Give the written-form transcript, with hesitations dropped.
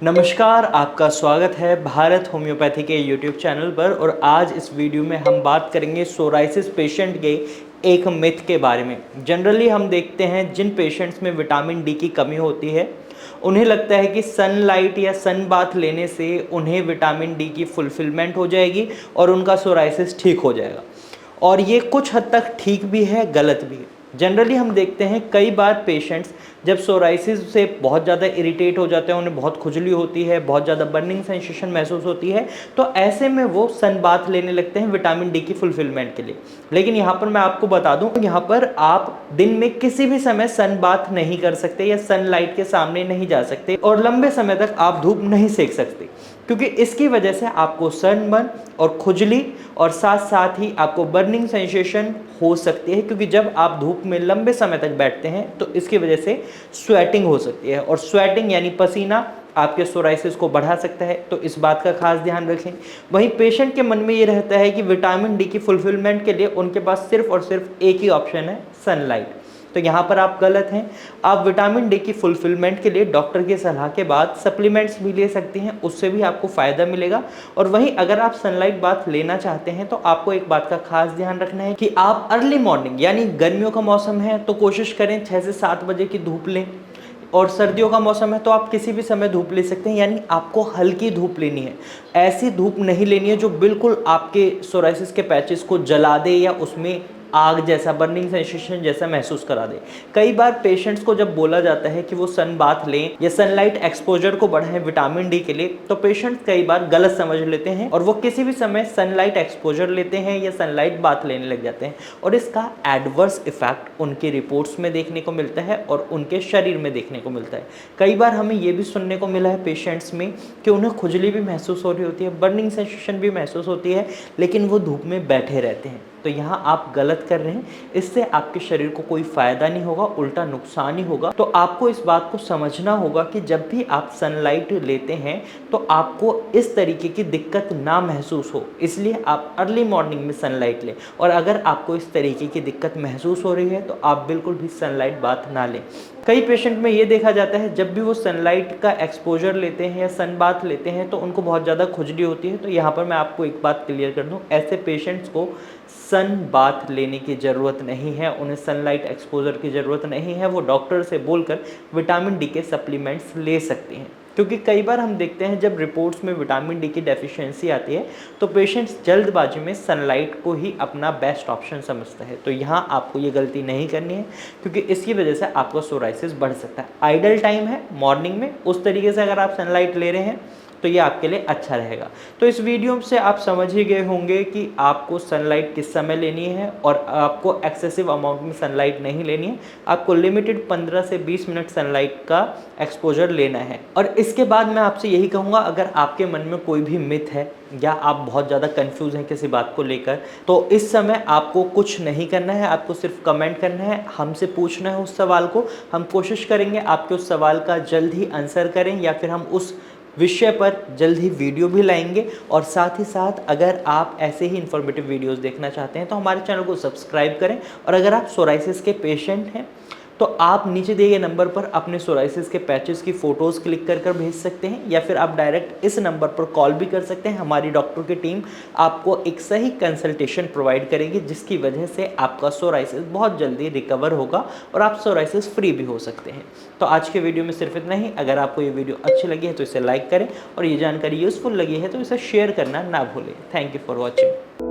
नमस्कार, आपका स्वागत है भारत होम्योपैथी के यूट्यूब चैनल पर। और आज इस वीडियो में हम बात करेंगे सोराइसिस पेशेंट के एक मिथ के बारे में। जनरली हम देखते हैं जिन पेशेंट्स में विटामिन डी की कमी होती है उन्हें लगता है कि सनलाइट या सन बाथ लेने से उन्हें विटामिन डी की फुलफिलमेंट हो जाएगी और उनका सोराइसिस ठीक हो जाएगा। और ये कुछ हद तक ठीक भी है, गलत भी है। जनरली हम देखते हैं कई बार पेशेंट्स जब सोराइसिस से बहुत ज़्यादा इरिटेट हो जाते हैं, उन्हें बहुत खुजली होती है, बहुत ज़्यादा बर्निंग सेंसेशन महसूस होती है, तो ऐसे में वो सन बाथ लेने लगते हैं विटामिन डी की फुलफिलमेंट के लिए। लेकिन यहाँ पर मैं आपको बता दूं, यहाँ पर आप दिन में किसी भी समय सन बाथ नहीं कर सकते या सनलाइट के सामने नहीं जा सकते और लंबे समय तक आप धूप नहीं सेक सकते, क्योंकि इसकी वजह से आपको सनबर्न और खुजली और साथ साथ ही आपको बर्निंग सेंसेशन हो सकती है। क्योंकि जब आप धूप में लंबे समय तक बैठते हैं तो इसकी वजह से स्वेटिंग हो सकती है, और स्वेटिंग यानी पसीना आपके सोराइसिस को बढ़ा सकता है, तो इस बात का खास ध्यान रखें। वहीं पेशेंट के मन में ये रहता है कि विटामिन डी की फुलफिलमेंट के लिए उनके पास सिर्फ और सिर्फ एक ही ऑप्शन है, सनलाइट। तो यहाँ पर आप गलत हैं। आप विटामिन डी की फुलफिलमेंट के लिए डॉक्टर की सलाह के बाद सप्लीमेंट्स भी ले सकती हैं, उससे भी आपको फ़ायदा मिलेगा। और वहीं अगर आप सनलाइट बाथ लेना चाहते हैं तो आपको एक बात का खास ध्यान रखना है कि आप अर्ली मॉर्निंग यानी गर्मियों का मौसम है तो कोशिश करें 6 से 7 बजे की धूप लें, और सर्दियों का मौसम है तो आप किसी भी समय धूप ले सकते हैं। यानी आपको हल्की धूप लेनी है, ऐसी धूप नहीं लेनी है जो बिल्कुल आपके सोराइसिस के पैचेस को जला दे या उसमें आग जैसा, बर्निंग सेंसेशन जैसा महसूस करा दे। कई बार पेशेंट्स को जब बोला जाता है कि वो सन बाथ लें या सनलाइट एक्सपोजर को बढ़ाएं विटामिन डी के लिए, तो पेशेंट्स कई बार गलत समझ लेते हैं और वो किसी भी समय सनलाइट एक्सपोजर लेते हैं या सनलाइट बाथ लेने लग जाते हैं, और इसका एडवर्स इफेक्ट उनकी रिपोर्ट्स में देखने को मिलता है और उनके शरीर में देखने को मिलता है। कई बार हमें ये भी सुनने को मिला है पेशेंट्स में कि उन्हें खुजली भी महसूस हो रही होती है, बर्निंग सेंसेशन भी महसूस होती है, लेकिन वो धूप में बैठे रहते हैं। तो यहाँ आप गलत कर रहे हैं, इससे आपके शरीर को कोई फायदा नहीं होगा, उल्टा नुकसान ही होगा। तो आपको इस बात को समझना होगा कि जब भी आप सनलाइट लेते हैं तो आपको इस तरीके की दिक्कत ना महसूस हो, इसलिए आप अर्ली मॉर्निंग में सनलाइट लें। और अगर आपको इस तरीके की दिक्कत महसूस हो रही है तो आप बिल्कुल भी सनलाइट बाथ ना लें। कई पेशेंट में ये देखा जाता है जब भी वो सनलाइट का एक्सपोजर लेते हैं या सन बाथ लेते हैं तो उनको बहुत ज़्यादा खुजली होती है। तो यहाँ पर मैं आपको एक बात क्लियर कर दूँ, ऐसे पेशेंट्स को सन बाथ लेने की ज़रूरत नहीं है, उन्हें सनलाइट एक्सपोजर की ज़रूरत नहीं है। वो डॉक्टर से बोलकर विटामिन डी के सप्लीमेंट्स ले सकते हैं। क्योंकि कई बार हम देखते हैं जब रिपोर्ट्स में विटामिन डी की डेफिशिएंसी आती है तो पेशेंट्स जल्दबाजी में सनलाइट को ही अपना बेस्ट ऑप्शन समझते हैं। तो यहाँ आपको ये गलती नहीं करनी है, क्योंकि इसकी वजह से आपका सोराइसिस बढ़ सकता है। आइडल टाइम है मॉर्निंग में, उस तरीके से अगर आप सनलाइट ले रहे हैं तो ये आपके लिए अच्छा रहेगा। तो इस वीडियो से आप समझ ही गए होंगे कि आपको सनलाइट किस समय लेनी है, और आपको एक्सेसिव अमाउंट में सनलाइट नहीं लेनी है। आपको लिमिटेड 15 से 20 मिनट सनलाइट का एक्सपोजर लेना है। और इसके बाद मैं आपसे यही कहूँगा, अगर आपके मन में कोई भी मिथ है या आप बहुत ज़्यादा कंफ्यूज हैं किसी बात को लेकर, तो इस समय आपको कुछ नहीं करना है, आपको सिर्फ कमेंट करना है, हमसे पूछना है उस सवाल को। हम कोशिश करेंगे आपके उस सवाल का जल्द ही आंसर करें, या फिर हम उस विषय पर जल्द ही वीडियो भी लाएंगे। और साथ ही साथ अगर आप ऐसे ही इन्फॉर्मेटिव वीडियोस देखना चाहते हैं तो हमारे चैनल को सब्सक्राइब करें। और अगर आप सोराइसिस के पेशेंट हैं तो आप नीचे दिए गए नंबर पर अपने सोराइसिस के पैचेस की फ़ोटोज़ क्लिक कर भेज सकते हैं, या फिर आप डायरेक्ट इस नंबर पर कॉल भी कर सकते हैं। हमारी डॉक्टर की टीम आपको एक सही कंसल्टेशन प्रोवाइड करेगी, जिसकी वजह से आपका सोराइसिस बहुत जल्दी रिकवर होगा और आप सोराइसिस फ्री भी हो सकते हैं। तो आज के वीडियो में सिर्फ इतना ही। अगर आपको ये वीडियो अच्छी लगी है तो इसे लाइक करें, और ये जानकारी यूज़फुल लगी है तो इसे शेयर करना ना भूलें। Thank you for watching.